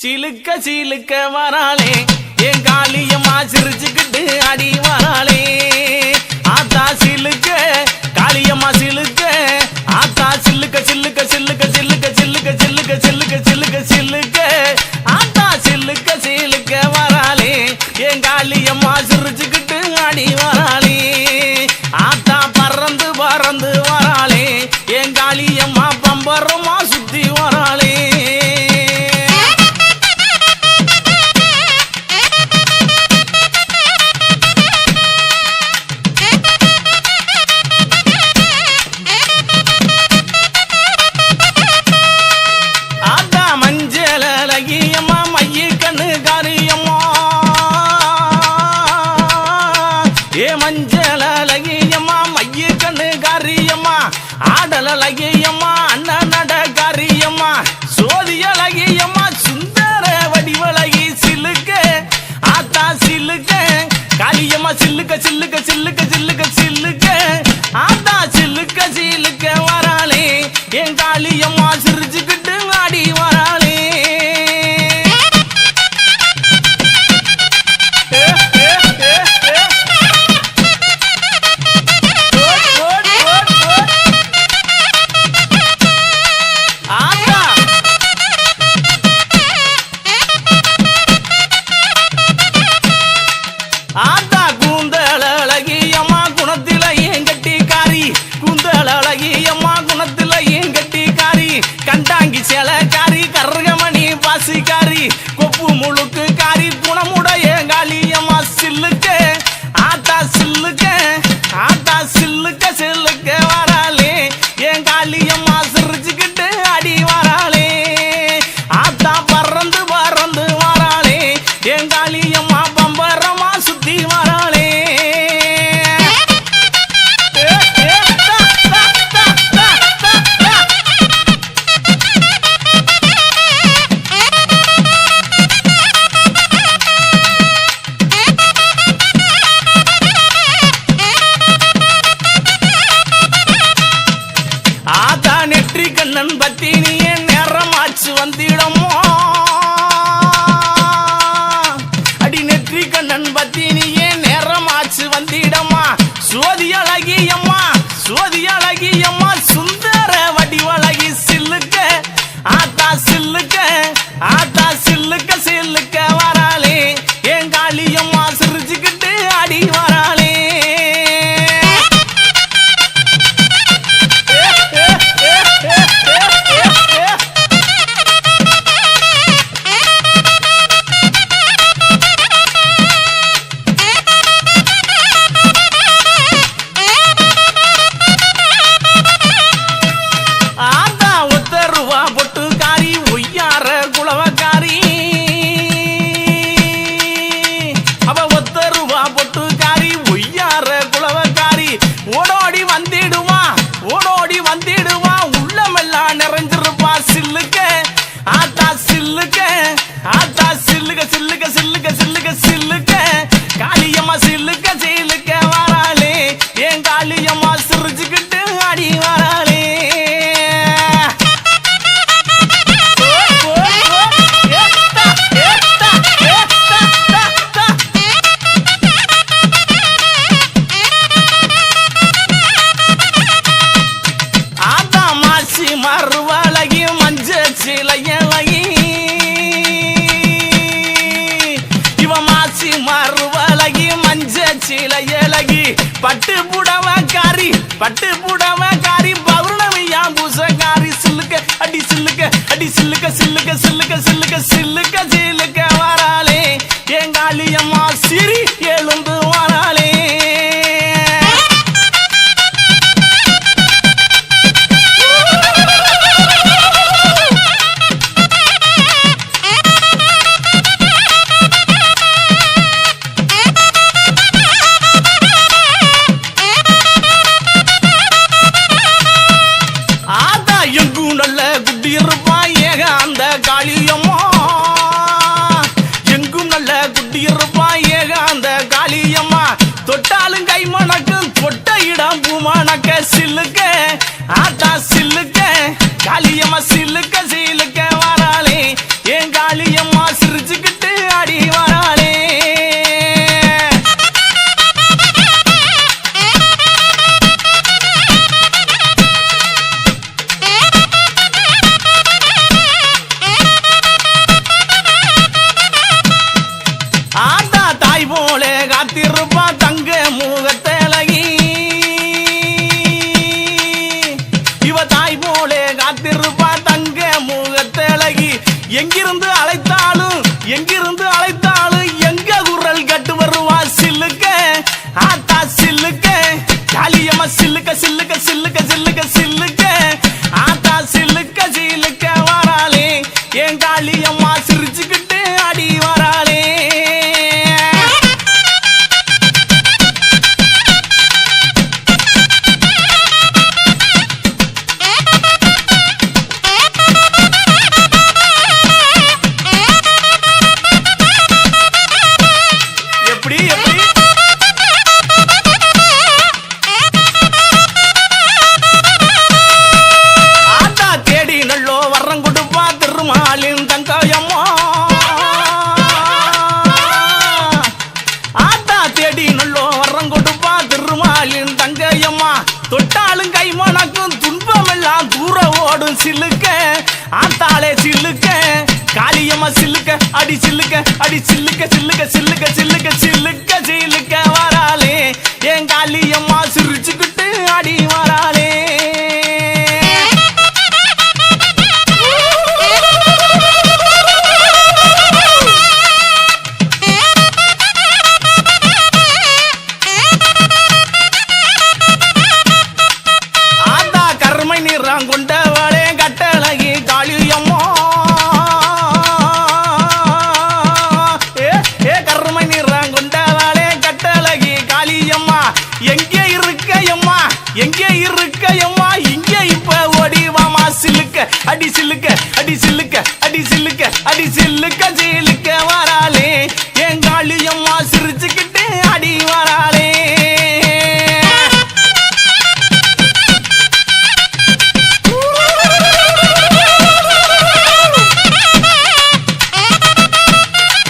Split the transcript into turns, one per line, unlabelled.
சிலுக்க சிலுக்க வராளே என் காளியம்மா சிரிச்சுக்கிட்டு அடி வராளே ஆத்தா சிலுக்க காளியம்மா சிலுக்க ஆத்தா சில்லுக்க சில்லுக்க சில்லுக்க சில்லுக்க சில்லுக்க சில்லுக்க சில்லுக்க சில்லுக்க சில்லுக்க ஆத்தா சில்லுக்க சிலுக்க வராளே என் காளியம்மா சிரிச்சுக்கிட்டு அடி வராளே ஆத்தா பறந்து பறந்து வராளே என் காளியம்மா பம்பரமா சுத்தி வராளே மஞ்சள் அழகியம்மா மைய கண்ணு காரியம்மா ஆடல் அழகியம்மா அண்ணன் நட காரியம்மா சோதி அழகியம்மா சுந்தர வடிவழகி சிலுக்க ஆத்தா சிலுக்க காளியம்மா சில்லுக்க சில்லுக்க சில்லுக்க சில்லுக்க சில்லுக்க ஆத்தா சில்லுக்க சிலுக்க வராளே என் காளியம்மா சிரிச்சுக்கிட்டு ஆடி வராளே ஆத்தா கூந்தல் அழகியம்மா குணத்தில ஏன் கட்டிக்காரி கூந்தல் அழகியம்மா குணத்தில ஏன் கட்டிக்காரி கண்டாங்கி சேலக்காரி கருகமணி பாசிக்காரி கொப்பு முழுக்கு காரி குணமுடைய காளியம்மா சில்லுக்க ஆத்தா சில்லுக்க ஆத்தா சில்லுக்க சில்லுக்க வராளே என் காளியம்மா சிரிச்சுக்கிட்டு அடி வராளே ஆத்தா பறந்து பறந்து வராளே என் காளியம்மா பம்பரமா சுத்தி வராளே ஆத்தா நெற்றி கண்ணன் பத்தி நீ நேரமாச்சு வந்திடமோ அடி நெற்றி கண்ணன் பத்தி நீ நேரமாச்சு வந்திடம்மா சோதி அழகியம்மா சோதி அழகியம்மா சுந்தர வடிவழகி சில்லுக்க ஆத்தா சில்லுக்க ஆத்தா சில்லுக்க சில்லுக்க வராளே என் காளியம்மா சிரிச்சுக்கிட்டு அடி வராளே ஓடோடி வந்திடுவா ஓடோடி வந்திடுவா உள்ளமெல்லாம் நிறைஞ்சிருப்பா சில்லுக்க ஆத்தா சில்லுக்க ஆத்தா சில்லுக்க சில்லுக்க சில்லுக்க சில்லுக்க சில்லுக்க காளியம்மா சில்லுக்க சில்லுக்க வராளே என் காளியம்மா சிரிச்சுக்கிட்டு அடி வராளே மறுவழகி மஞ்ச சிலையழகி இவ மாசி மறுவழகி மஞ்ச சிலையழகி பட்டு புடவக்காரி பட்டு புடவக்காரி பௌர்ணமியா பூசக்காரி சில்லுக்க அடி சில்லுக்க அடி சில்லுக்க சில்லுக்க சில்லுக்க சில்லுக்க சில்லுக்க சில்லுக்க வராளே என் காளியம்மா சிரி எழுந்து வராளே எங்கும் நல்ல குட்டி இருப்பா ஏக அந்த காளியம்மா எங்கும் நல்ல குட்டி இருப்பா ஏக அந்த காளியம்மா தொட்டாலும் கை மணக்கும் தொட்ட இடம் பூ மணக்க சில்லுக்க ஆத்தா சில்லுக்க காளியம்மா சில்லுக்க சில்லுக்க வராளே என் காளியம்மா எங்கிருந்து அழைத்தாலும் எங்க குரல் கட்டு வருவா சில்லுக்க ஆத்தா சில்லுக்க காளியம்மா சில்லுக்க சில்லுக்க சில்லுக்க சில்லுக்க சில்லுக்க ஆத்தா சில்லுக்க சில்லுக்க வராளே என் காளியம்மா சிரிச்சுக்கிட்டு அடி வராளே தொட்டாலும் கை மணக்கும் துன்பமெல்லாம் தூர ஓடும் சில்லுக்க ஆத்தாளே சில்லுக்க காளியம்மா சில்லுக்க அடி சில்லுக்க அடி சில்லுக்க சில்லுக்க சில்லுக்க சில்லுக்க சில்லுக்க சில்லுக்க வராளே என் காளியம்மா சிரிச்சுக்கிட்டு அடி வராளே கொண்டவளே கட்டழகி காளியம்மா கருமை நிறம் கொண்டவளே கட்டழகி காளியம்மா எங்கே இருக்கையம்மா இங்கே இப்ப ஓடிவாமா சில்லுக்க அடி சில்லுக்க அடி சில்லுக்க அடி சில்லுக்க அடி சில்லுக்க சில்லுக்க வராளே என் காளியம்மா சிரிச்சுக்கிட்டு